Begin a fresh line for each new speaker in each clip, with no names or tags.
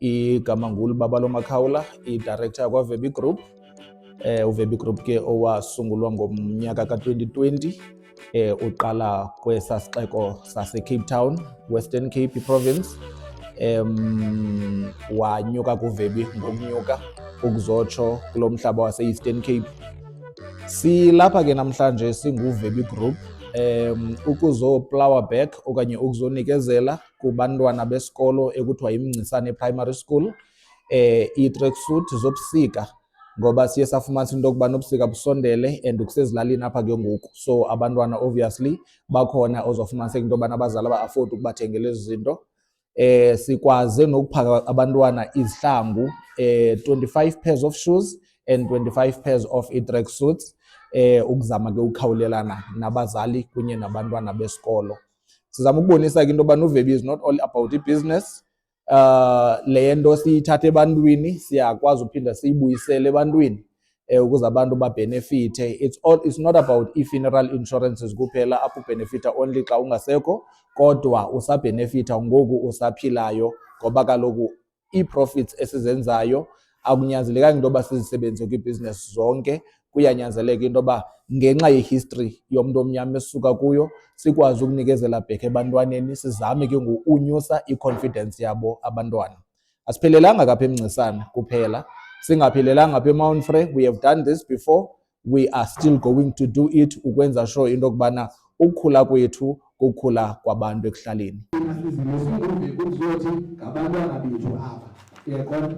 igama nguLubabalo Makhawula, i-director kwaVebi Group. uVebi Group ke owasungulwa ngomnyaka ka-2020 uqala kwesaa sixeko sase-Cape Town, Western Cape province. Wanyuka kuVebi ngokunyuka ukuzotsho kulo mhlaba wase-Eastern Cape. Silapha ke namhlanje singuVebi Group ukuzoplawa back okanye ukuzonikezela kubantwana besikolo ekuthiwa yiMngcisane Primary School ii-tracksuit zobusika, ngoba siye safumanisa into yokubana ubusika busondele and kusezilalini apha ke ngoku. So abantwana obviously bakhona ozofumaniseka into yobana abazali ba-afford ukubathengela ezi zinto. Sikwaze nokupha abantwana izihlangu 25 pairs of shoes and 25 pairs of i-tracksuits ukuzama ke ukukhawulelana nabazali kunye nabantwana besikolo. Sizama ukubonisa ke into yobana uVebi is not all about i-business. Le nto siyithatha ebantwini siyakwazi uphinda siyibuyisele ebantwini ukuze abantu babenefithe. It's not about i-funeral insurances kuphela apho ubenefitha only xa ungasekho, kodwa usabhenefitha ngoku usaphilayo, ngoba kaloku ii-profits esizenzayo akunyanzelekanga into yoba sizisebenzise kwii-business zonke. Kuyanyanzeleka into yoba ngenxa ye-history yomntu omnyama esisuka kuyo sikwazi ukunikezela back ebantwaneni, sizame ke unyusa i-confidence yabo abantwana. Asiphelelanga kapha eMngcisane kuphela, singaphelelanga apha eMount Frere. We have done this before, we are still going to do it ukwenza sure into yokubana ukukhula kwethu kukhula kwabantu ekuhlaleni.
Ngabantwana bethu aba yaqonda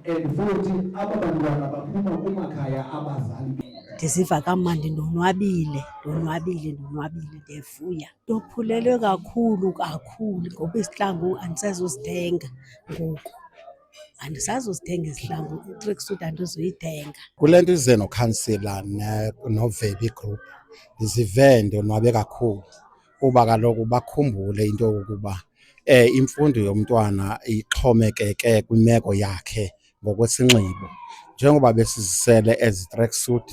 and futhi aba bantwana baphuma kumakhaya abazali.
Ndisiva kamandi, ndonwabile, ndiyavuya. Ndophulelwe kakhulu ngoba izihlangu andisazozithenga ngoku. Andisazozithenga izihlangu, i-tracksuit andizoyithenga.
Kule nto ize nokhansila noVebi Group ndizive ndonwabe kakhulu kuba kaloku bakhumbule into yokuba imfundo yomntwana ixhomekeke kwimeko yakhe ngokwesinxibo. Njengoba besizisele ezi tracksuit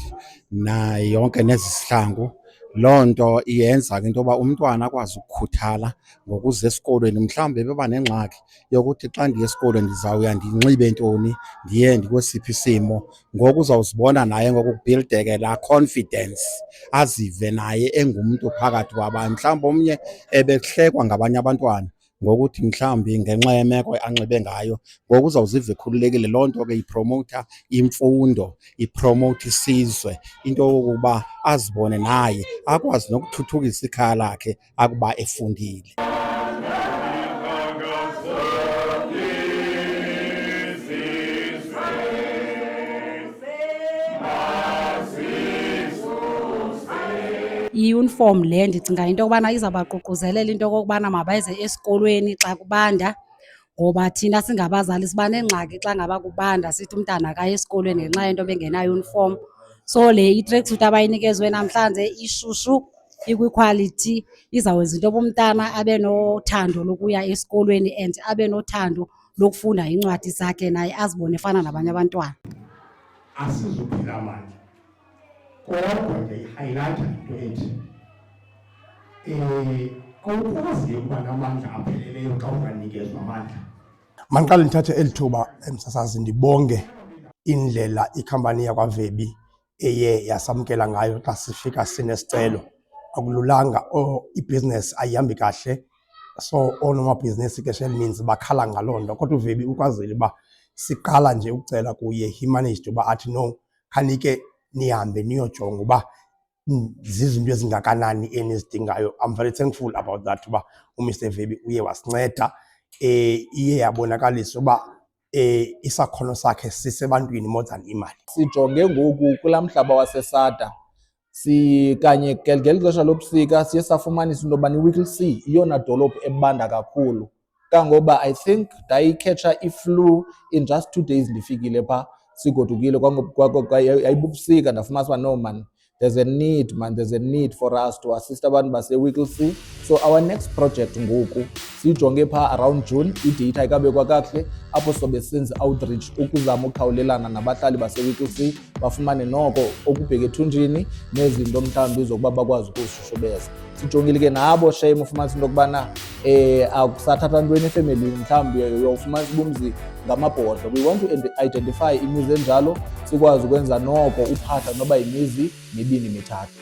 na yonke nezi zihlangu, loo nto yenza into yoba umntwana akwazi ukukhuthala ngokuza esikolweni. Mhlawumbi beba nengxaki yokuthi xa ndiye esikolweni ndizawuya ndinxibe ntoni, ndiye ndikwesiphi isimo. Ngoku uzawuzibona naye ngokubhildeke laa confidence, azive naye engumntu phakathi kwabantu. Mhlawumbi omnye ebehlekwa ngabanye abantwana ngokuthi mhlawumbi ngenxa yemeko anxibe ngayo, ngoku uzawuziva ekhululekile. Loo nto ke ipromowutha imfundo, ipromowutha isizwe, into yokuba azibone naye akwazi nokuthuthukisa ikhaya lakhe akuba efundile.
I-uniform le ndicinga into yokubana izawubaququzelela into yokokubana mabaze esikolweni xa kubanda, ngoba thina singabazali siba nengxaki xa ngaba kubanda sithi umntana akaye esikolweni ngenxa yento bengenayo-uniform. So le i-tracksuit abayinikezwe namhlanje ishushu, ikwikhwalithi, izawwenza into yoba umntana abe nothando lokuya esikolweni and abe nothando lokufunda iincwadi zakhe, naye azibone efana nabanye abantwana.
Asizuphila amandla, kodwa ndiyihayilayitha into ethi awukwaziyo ukuba namandla apheleleyo xa unganikezwa amandla.
Mandiqale ndithathe eli thuba emsasazi ndibonge indlela ikhampani yakwaVebi eye yasamkela ngayo xa sifika sinesicelo. Akululanga, ibhizinesi ayihambi kahle, so onomabhizinesi ixesha elininzi bakhala ngaloo nto. Kodwa uVebi ukwazile uba siqala nje ukucela kuye, he managed uba athi no, khanike nihambe niyojonga uba zizinto ezingakanani enizidingayo. I'm very thankful about that uba uMr Vebi uye wasinceda. Iye yabonakalisa uba isakhono sakhe sisebantwini more than imali.
Sijonge ngoku kulaa mhlaba wasesada, kanye ngeli xesha lobusika siye safumanisa into yobana iWickelsea iyona dolophu ebanda kakhulu. Kangoba I think ndayikhetha i-flu in just 2 days ndifikile phaa sigodukile. Yayibubusika ndafumanisa uba no man, there's a need for us to assist abantu base-Whittlesea. So our next project ngoku siyijonge phaa around June, idate ayikabekwa kakuhle, apho sobe senza outreach ukuzama ukukhawulelana nabahlali base-Whittlesea bafumane noko okubheka ethunjini nezinto mhlawumbi zokuba bakwazi ukuzishushubeza. Sijongile ke nabo shame ufumanisa into yokubana akusathatha ntweni efemelini, mhlawumbi uyawufumanisa uba umzi ngamabhodlo. We want to identify imizi enjalo sikwazi ukwenza noko uphahla noba yimizi mibini mithathu.